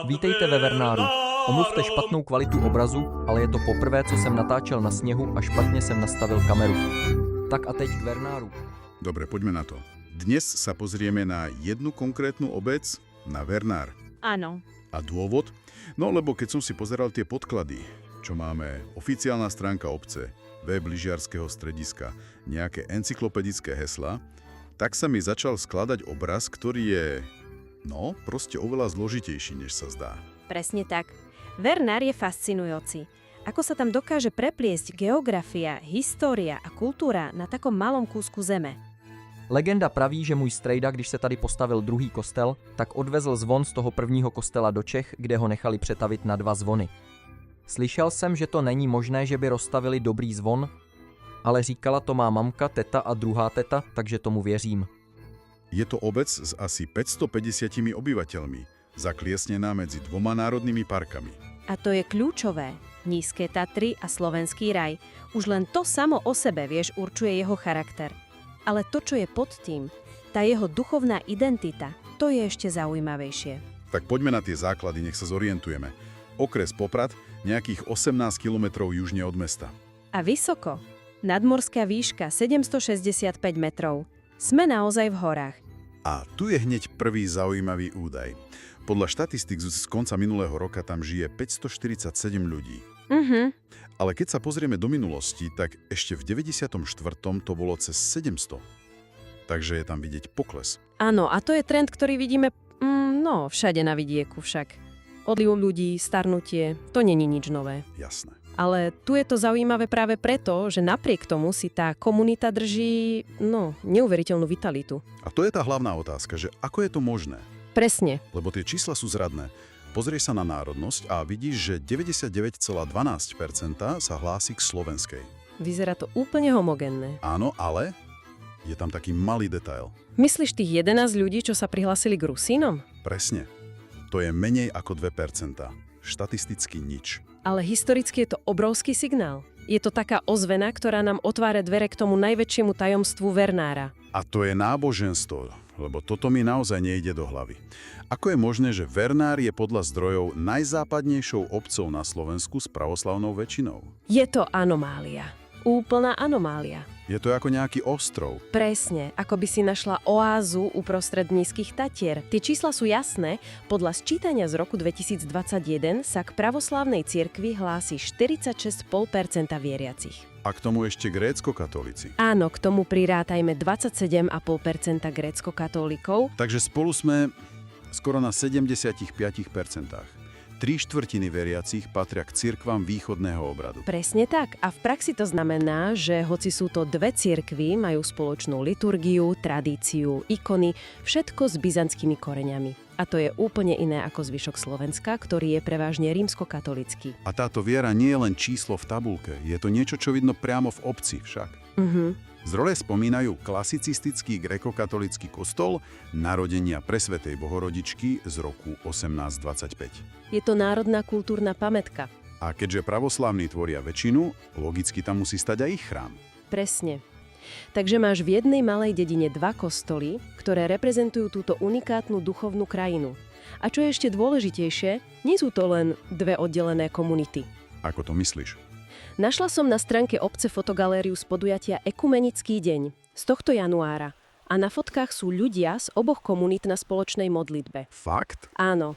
Vítejte ve Vernáru. Omluvte špatnou kvalitu obrazu, ale je to poprvé, co jsem natáčel na sněhu a špatně jsem nastavil kameru. Tak a teď k Vernáru. Dobre, poďme na to. Dnes sa pozrieme na jednu konkrétnu obec, na Vernár. Áno. A dôvod? No lebo keď som si pozeral tie podklady, čo máme, oficiálna stránka obce, web lyžiarskeho strediska, nejaké encyklopedické hesla, tak sa mi začal skladať obraz, ktorý je, no, proste oveľa zložitejší, než sa zdá. Presne tak. Vernár je fascinujúci. Ako sa tam dokáže prepliesť geografia, história a kultúra na takom malom kúsku zeme. Legenda praví, že můj strejda, když se tady postavil druhý kostel, tak odvezl zvon z toho prvního kostela do Čech, kde ho nechali přetavit na 2 zvony. Slyšel jsem, že to není možné, že by rozstavili dobrý zvon, ale říkala to má mamka, teta a druhá teta, takže tomu věřím. Je to obec s asi 550 obyvateľmi, zakliesnená medzi 2 národnými parkami. A to je kľúčové. Nízke Tatry a slovenský raj. Už len to samo o sebe, vieš, určuje jeho charakter. Ale to, čo je pod tým, tá jeho duchovná identita, to je ešte zaujímavejšie. Tak poďme na tie základy, nech sa zorientujeme. Okres Poprad, nejakých 18 kilometrov južne od mesta. A vysoko. Nadmorská výška 765 metrov. Sme naozaj v horách. A tu je hneď prvý zaujímavý údaj. Podľa štatistik z konca minulého roka tam žije 547 ľudí. Ale keď sa pozrieme do minulosti, tak ešte v 94. to bolo cez 700. Takže je tam vidieť pokles. Áno, a to je trend, ktorý vidíme, všade na vidieku však. Odliv ľudí, starnutie, to není nič nové. Jasné. Ale tu je to zaujímavé práve preto, že napriek tomu si tá komunita drží, neuveriteľnú vitalitu. A to je tá hlavná otázka, že ako je to možné? Presne. Lebo tie čísla sú zradné. Pozrieš sa na národnosť a vidíš, že 99,12% sa hlási k slovenskej. Vyzerá to úplne homogénne. Áno, ale je tam taký malý detail. Myslíš tých 11 ľudí, čo sa prihlásili k Rusínom? Presne. To je menej ako 2%. Štatisticky nič. Ale historicky je to obrovský signál. Je to taká ozvena, ktorá nám otvára dvere k tomu najväčšiemu tajomstvu Vernára. A to je náboženstvo, lebo toto mi naozaj nejde do hlavy. Ako je možné, že Vernár je podľa zdrojov najzápadnejšou obcou na Slovensku s pravoslavnou väčšinou? Je to anomália. Úplná anomália. Je to ako nejaký ostrov. Presne, ako by si našla oázu uprostred nízkych Tatier. Tie čísla sú jasné. Podľa sčítania z roku 2021 sa k pravoslávnej cirkvi hlási 46,5% veriacich. A k tomu ešte grécko-katolíci. Áno, k tomu prirátajme 27,5% grécko-katolíkov. Takže spolu sme skoro na 75%. 3/4 veriacich patria k cirkvám východného obradu. Presne tak. A v praxi to znamená, že hoci sú to 2 cirkvy, majú spoločnú liturgiu, tradíciu, ikony, všetko s byzantskými koreňami. A to je úplne iné ako zvyšok Slovenska, ktorý je prevažne rímskokatolický. A táto viera nie je len číslo v tabuľke. Je to niečo, čo vidno priamo v obci však. Zdroje spomínajú klasicistický grékokatolický kostol narodenia Presvätej Bohorodičky z roku 1825. Je to národná kultúrna pamätka. A keďže pravoslávni tvoria väčšinu, logicky tam musí stať aj ich chrám. Presne. Takže máš v jednej malej dedine 2 kostoly, ktoré reprezentujú túto unikátnu duchovnú krajinu. A čo je ešte dôležitejšie, nie sú to len 2 oddelené komunity. Ako to myslíš? Našla som na stránke obce fotogalériu z podujatia Ekumenický deň z tohto januára. A na fotkách sú ľudia z oboch komunít na spoločnej modlitbe. Fakt? Áno.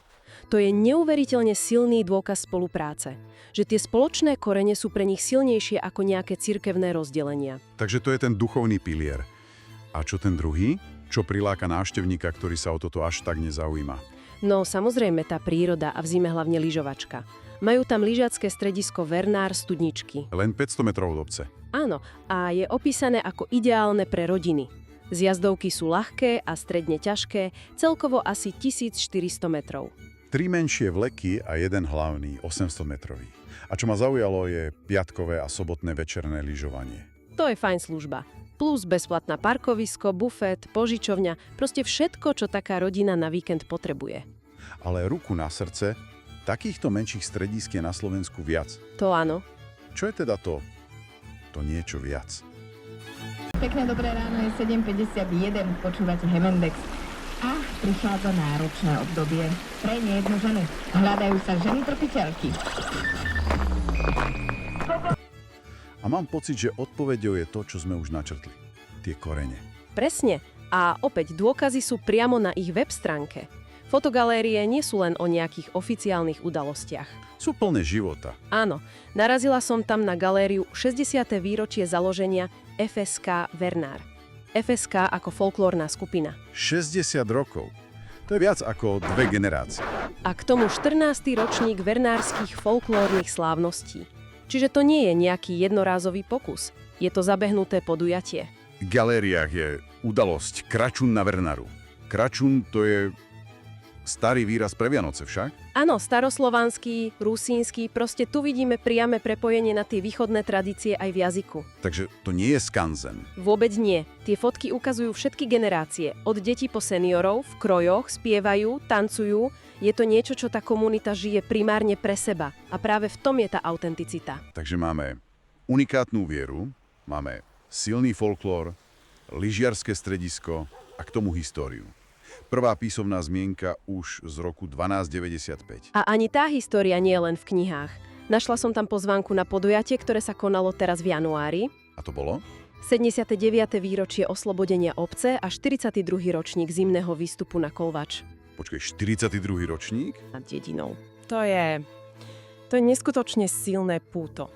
To je neuveriteľne silný dôkaz spolupráce. Že tie spoločné korene sú pre nich silnejšie ako nejaké cirkevné rozdelenia. Takže to je ten duchovný pilier. A čo ten druhý? Čo priláka návštevníka, ktorý sa o toto až tak nezaujíma? No samozrejme tá príroda a v zime hlavne lyžovačka. Majú tam lyžacké stredisko Vernár Studničky. Len 500 metrov od obce. Áno, a je opísané ako ideálne pre rodiny. Zjazdovky sú ľahké a stredne ťažké, celkovo asi 1400 metrov. 3 menšie vleky a 1 hlavný, 800 metrový. A čo ma zaujalo je piatkové a sobotné večerné lyžovanie. To je fajn služba. Plus bezplatná parkovisko, bufet, požičovňa, proste všetko, čo taká rodina na víkend potrebuje. Ale ruku na srdce, takýchto menších stredísk je na Slovensku viac. To áno. Čo je teda to niečo viac? Pekné dobré ráno, je 7:51, počúvate Hemendex. A prichádza náročné obdobie. Pre nejednu ženu. Hľadajú sa ženy trpiteľky. A mám pocit, že odpoveďou je to, čo sme už načrtli. Tie korene. Presne. A opäť dôkazy sú priamo na ich web stránke. Fotogalérie nie sú len o nejakých oficiálnych udalostiach. Sú plné života. Áno, narazila som tam na galériu 60. výročie založenia FSK Vernár. FSK ako folklórna skupina. 60 rokov. To je viac ako 2 generácie. A k tomu 14. ročník vernárskych folklórnych slávností. Čiže to nie je nejaký jednorázový pokus. Je to zabehnuté podujatie. V galériách je udalosť Kračun na Vernaru. Kračun to je starý výraz pre Vianoce však? Áno, staroslovanský, rusínsky, proste tu vidíme priame prepojenie na tie východné tradície aj v jazyku. Takže to nie je skanzen. Vôbec nie. Tie fotky ukazujú všetky generácie, od detí po seniorov, v krojoch, spievajú, tancujú. Je to niečo, čo tá komunita žije primárne pre seba. A práve v tom je tá autenticita. Takže máme unikátnu vieru, máme silný folklór, lyžiarske stredisko a k tomu históriu. Prvá písomná zmienka už z roku 1295. A ani tá história nie je len v knihách. Našla som tam pozvánku na podujatie, ktoré sa konalo teraz v januári. A to bolo? 79. výročie oslobodenia obce a 42. ročník zimného výstupu na Kolvač. Počkej, 42. ročník? Nad dedinou. To je neskutočne silné púto.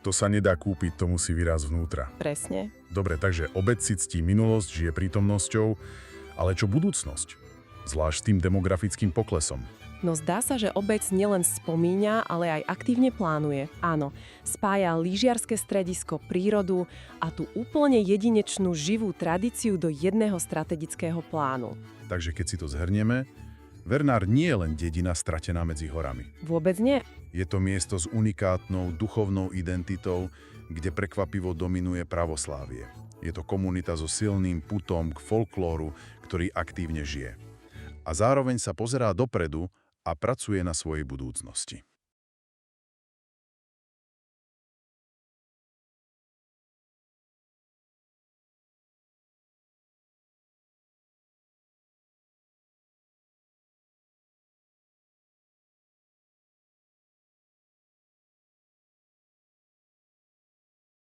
To sa nedá kúpiť, to musí vyrazť vnútra. Presne. Dobre, takže obec si ctí minulosť, žije prítomnosťou, ale čo budúcnosť? Zvlášť s tým demografickým poklesom. No zdá sa, že obec nielen spomína, ale aj aktívne plánuje. Áno, spája lyžiarske stredisko, prírodu a tú úplne jedinečnú živú tradíciu do jedného strategického plánu. Takže keď si to zhrnieme, Vernár nie je len dedina stratená medzi horami. Vôbec nie. Je to miesto s unikátnou duchovnou identitou, kde prekvapivo dominuje pravoslávie. Je to komunita so silným putom k folklóru, ktorý aktívne žije. A zároveň sa pozerá dopredu a pracuje na svojej budúcnosti.